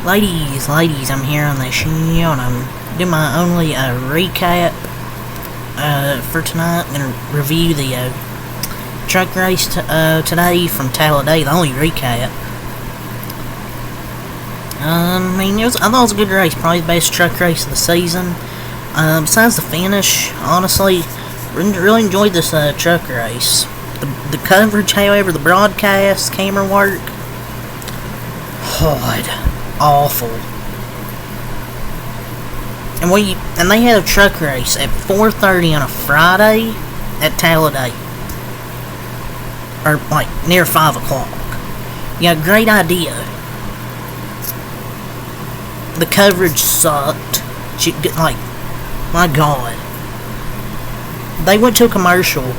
Ladies, I'm here on the show and I'm doing my only recap for tonight. I'm going to review the truck race today from Talladega, the only recap. I thought it was a good race, probably the best truck race of the season. Besides the finish, honestly, really enjoyed this truck race. The coverage, however, the broadcast, camera work, awful. And they had a truck race at 4:30 on a Friday at Talladega, or like near 5 o'clock. Yeah, great idea. The coverage sucked. Like, my God. They went to a commercial.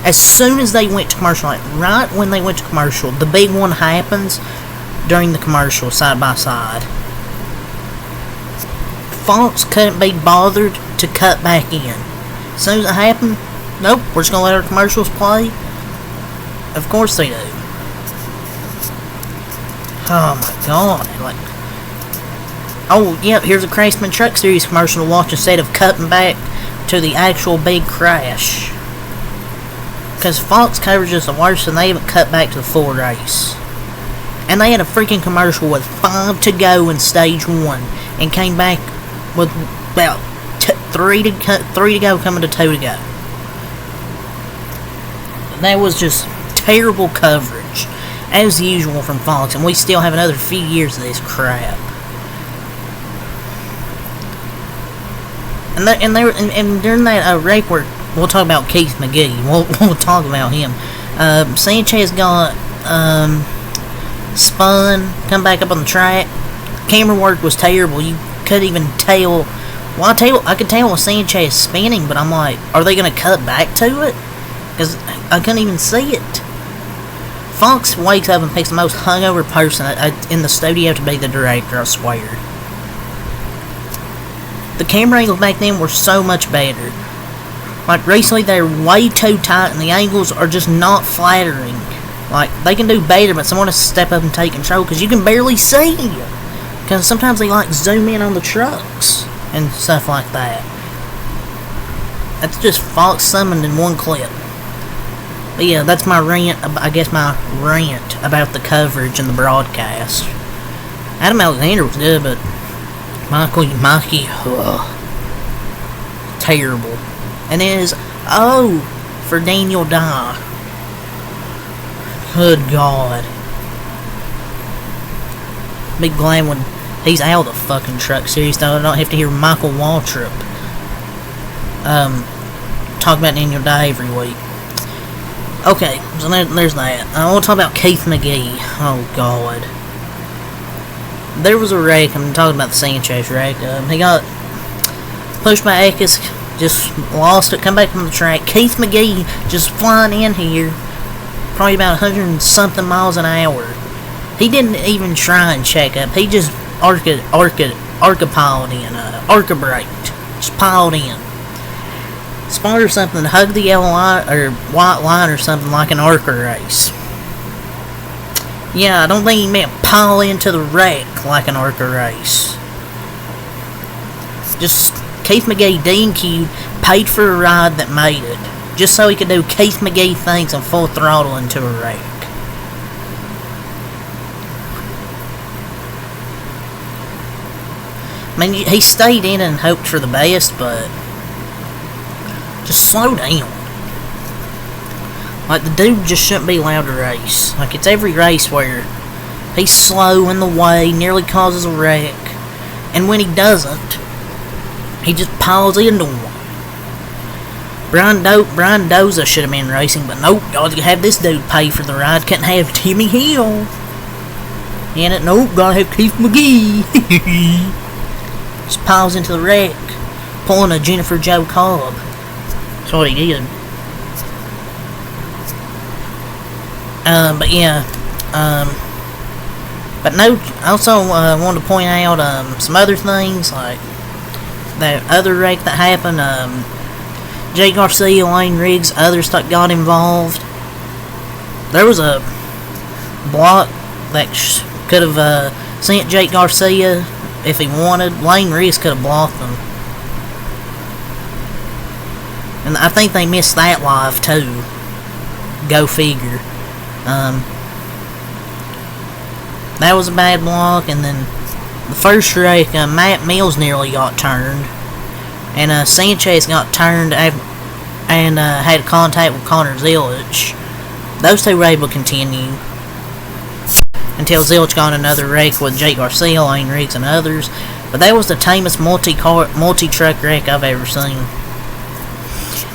As soon as they went to commercial, like right when they went to commercial, the big one happens during the commercial, side by side. Fox couldn't be bothered to cut back in. As soon as it happened, nope, we're just gonna let our commercials play. Of course they do. Oh my God, like, oh yep, here's a Craftsman Truck Series commercial to watch instead of cutting back to the actual big crash. Because Fox coverage is the worst, and they haven't cut back to the full race. And they had a freaking commercial with 5 to go in stage 1, and came back with about 3 to go coming to 2 to go. That was just terrible coverage, as usual from Fox, and we still have another few years of this crap. And during that race work, we'll talk about Keith McGee. We'll talk about him. Sanchez got spun, come back up on the track. Camera work was terrible. You couldn't even tell. Well, I could tell with Sanchez spinning, but I'm like, are they going to cut back to it? Because I couldn't even see it. Fox wakes up and picks the most hungover person in the studio to be the director, I swear. The camera angles back then were so much better. Like, recently they're way too tight and the angles are just not flattering. Like, they can do better, but someone has to step up and take control because you can barely see. Because sometimes they like zoom in on the trucks and stuff like that. That's just Fox summoned in one clip. But yeah, that's my rant, I guess my rant about the coverage and the broadcast. Adam Alexander was good, but Mikey, terrible. And it is for Daniel Dye. Good God. Be glad when he's out of the fucking truck series, though I don't have to hear Michael Waltrip talk about Daniel Dye every week. Okay, so there's that. I want to talk about Keith McGee. Oh God. There was a wreck. I'm talking about the Sanchez wreck. He got pushed by Eckes, just lost it, come back from the track. Keith McGee just flying in here, probably about 100 and something miles an hour. He didn't even try and check up. He just arca piled in, arca braked, just piled in. Spun or something, hugged the yellow line or white line or something like an arca race. Yeah, I don't think he meant pile into the wreck like an arca race. Just Keith McGee DQ'd, paid for a ride that made it, just so he could do Keith McGee things and full throttle into a wreck. I mean, he stayed in and hoped for the best, but just slow down. Like, the dude just shouldn't be allowed to race. Like, it's every race where he's slow in the way, nearly causes a wreck, and when he doesn't, he just piles into one. Brian Doza should have been racing, but nope, gotta have this dude pay for the ride. Couldn't have Timmy Hill. And nope, gotta have Keith McGee. Just piles into the wreck, pulling a Jennifer Jo Cobb. That's what he did. But yeah, but no, I also wanted to point out some other things, like that other wreck that happened. Jay Garcia, Lane Riggs, others that got involved. There was a block that could have sent Jake Garcia if he wanted. Lane Reese could have blocked them. And I think they missed that live too. Go figure. That was a bad block. And then the first wreck, Matt Mills nearly got turned. And Sanchez got turned and had contact with Connor Zilic. Those two were able to continue until Zilic got another wreck with Jake Garcia, Lane Riggs, and others. But that was the tamest multi-truck wreck I've ever seen.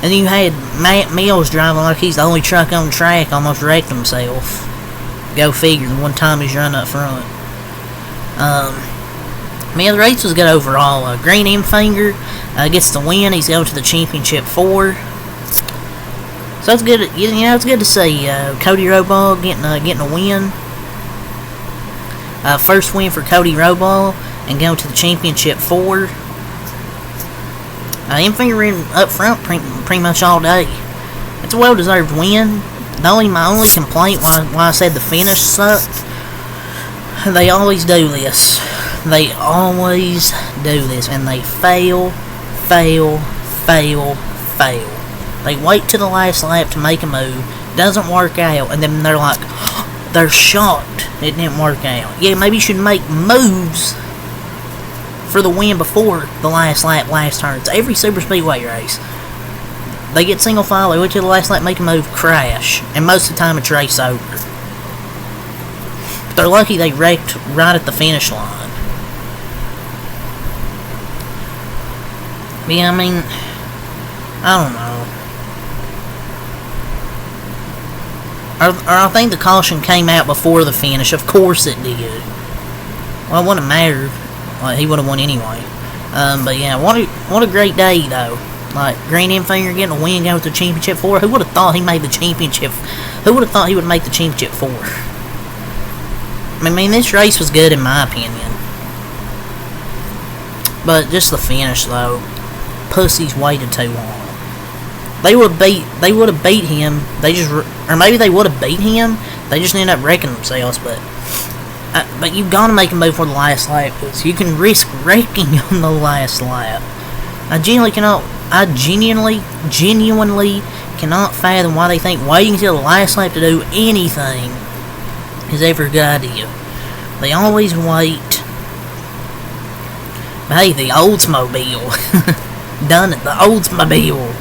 And you had Matt Mills driving like he's the only truck on the track, almost wrecked himself. Go figure, one time he's running up front. Man, the race was good overall. Green Enfinger gets the win. He's going to the championship 4. So it's good. It's good to see Cody Rohball getting a win. First win for Cody Rohball and going to the championship 4. Enfinger in up front pretty much all day. It's a well-deserved win. My only complaint why I said the finish sucked. They always do this. And they fail. They wait to the last lap to make a move. Doesn't work out, and then they're like, they're shocked it didn't work out. Yeah, maybe you should make moves for the win before the last lap, last turn. It's every super speedway race. They get single file, they wait till the last lap, make a move, crash, and most of the time it's race over. But they're lucky they wrecked right at the finish line. Yeah, I mean, I don't know. Or I think the caution came out before the finish. Of course it did. Well, it wouldn't have mattered. Like, he would have won anyway. But yeah, what a great day though. Like, Green Enfinger getting a win, going to the championship 4. Who would have thought he made the championship? Who would have thought he would make the championship 4? I mean, this race was good in my opinion. But just the finish though. Pussies waited too long. They would have beat him. Or maybe they would have beat him. They just ended up wrecking themselves. But you've got to make a move for the last lap, because you can risk wrecking on the last lap. I genuinely cannot fathom why they think waiting until the last lap to do anything is ever a good idea. They always wait. But hey, the Oldsmobile. Done it, the Oldsmobile.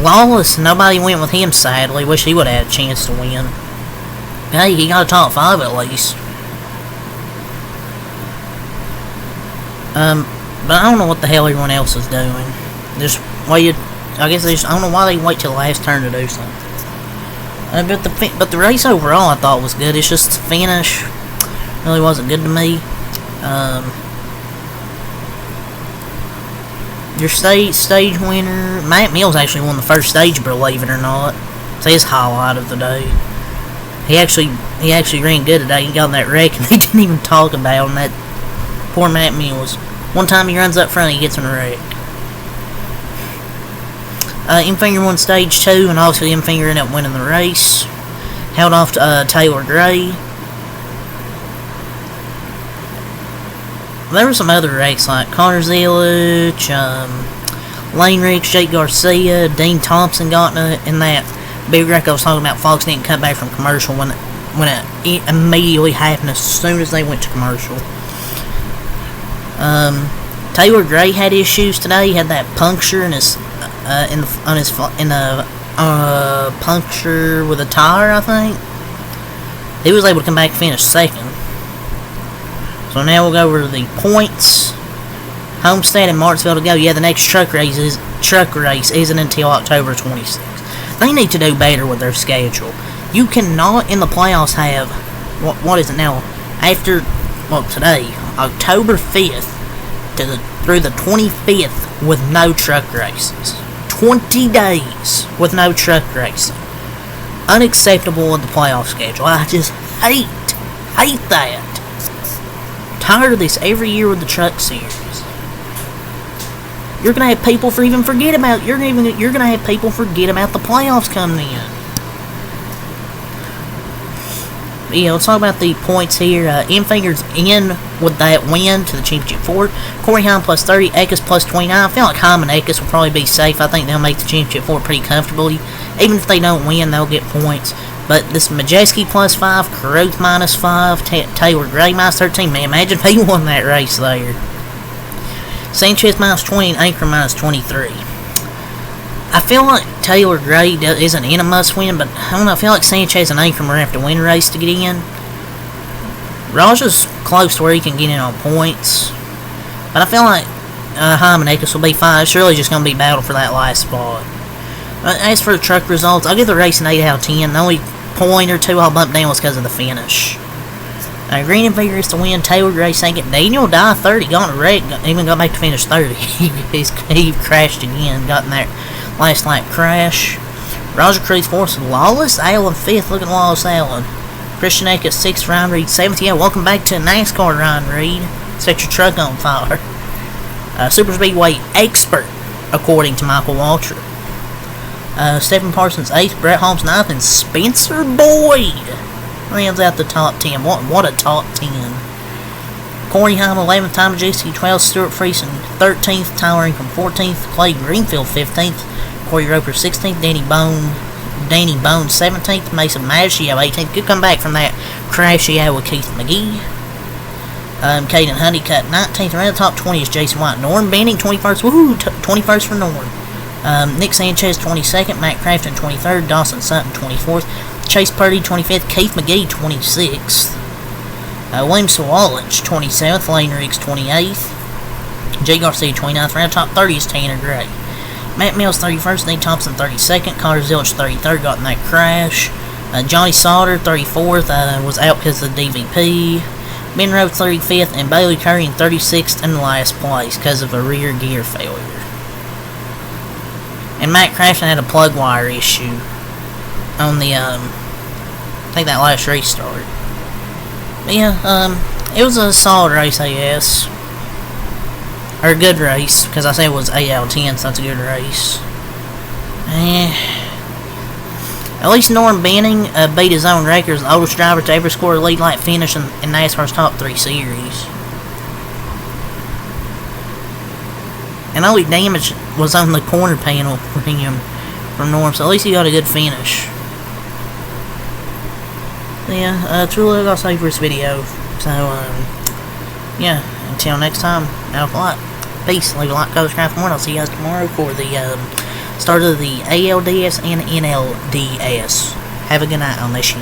Lawless, nobody went with him, sadly. Wish he would have had a chance to win. Hey, he got a top 5 at least. But I don't know what the hell everyone else is doing. Just waited. I guess I don't know why they wait till the last turn to do something. But the race overall I thought was good. It's just the finish really wasn't good to me. Your stage winner, Matt Mills actually won the first stage, believe it or not. It's his highlight of the day. He actually ran good today. He got in that wreck and he didn't even talk about him. That poor Matt Mills. One time he runs up front, he gets in a wreck. Enfinger won stage 2, and obviously Enfinger ended up winning the race. Held off to Taylor Gray. There were some other wrecks like Connor Zilic, Lane Riggs, Jake Garcia, Dean Thompson got in that big wreck I was talking about. Fox didn't cut back from commercial when it immediately happened as soon as they went to commercial. Taylor Gray had issues today. He had that puncture in his puncture with a tire, I think. He was able to come back and finish second. So now we'll go over to the points. Homestead and Martinsville to go. Yeah, the next truck race isn't until October 26th. They need to do better with their schedule. You cannot in the playoffs have what is it now? After today, October 5th through the 25th with no truck races. 20 days with no truck racing. Unacceptable in the playoff schedule. I just hate that. Tired of this every year with the truck series. You're gonna have people forget about the playoffs coming in. But yeah, let's talk about the points here. M figures in with that win to the Championship 4. Corey Heim plus 30, Eckes plus 29. I feel like Heim and Eckes will probably be safe. I think they'll make the Championship 4 pretty comfortably. Even if they don't win, they'll get points. But this Majeski plus 5, Carruth minus 5, Taylor Gray minus 13. Man, imagine if he won that race there. Sanchez minus 20 and Anchor minus 23. I feel like Taylor Gray isn't in a must-win, but I don't know, I feel like Sanchez and Anchor are going to have to win a race to get in. Raja's close to where he can get in on points, but I feel like Heim and Eckes will be fine. It's really just going to be battle for that last spot. As for the truck results, I'll give the race an 8 out of 10. The only point or two I'll bump down was because of the finish. Green and Vigorous to win, Taylor Gray second, Daniel Dye 30, got in a wreck, even got back to finish 30. he crashed again, got in that last lap crash. Roger Cruz fourth, Lawless Allen fifth, looking Lawless Allen. Christian Eckes sixth, Ryan Reed seventh. Yeah, welcome back to NASCAR, Ryan Reed. Set your truck on fire. Super Speedway expert, according to Michael Waltrip. Stephen Parsons eighth, Brett Holmes ninth, and Spencer Boyd rounds out the top 10. What a top 10. Corey Heim 11th, Tom Majeski 12th, Stuart Friesen 13th, Tyler Ingram 14th, Clay Greenfield 15th, Corey Roper 16th, Danny Bone 17th, Mason Maggio 18th. Good come back from that crash he had with Keith McGee. Caden Honeycutt 19th. Around the top 20 is Jason White. Norm Banning 21st. Woohoo! 21st for Norm. Nick Sanchez 22nd, Matt Crafton 23rd, Dawson Sutton 24th, Chase Purdy 25th, Keith McGee 26th, William Sawalich 27th, Lane Riggs 28th, Jay Garcia 29th. Round top 30 is Tanner Gray. Matt Mills 31st, Nate Thompson 32nd, Connor Zilch 33rd, got in that crash. Johnny Sauter 34th, was out because of the DVP. Ben Rowe 35th, and Bailey Curry in 36th in last place because of a rear gear failure. And Matt Crafton had a plug wire issue on the, I think that last restart. But yeah, it was a solid race, I guess. Or a good race, because I said it was 8 out of 10, so that's a good race. At least Norm Banning beat his own record as the oldest driver to ever score a lead lap finish in NASCAR's top 3 series. And only damage was on the corner panel for him from Norm, so at least he got a good finish. Yeah, that's really all I'll say for this video. So, yeah, until next time, out of luck. Peace. Leave a like, comment, subscribe for more, and I'll see you guys tomorrow for the start of the ALDS and NLDS. Have a good night on this shit.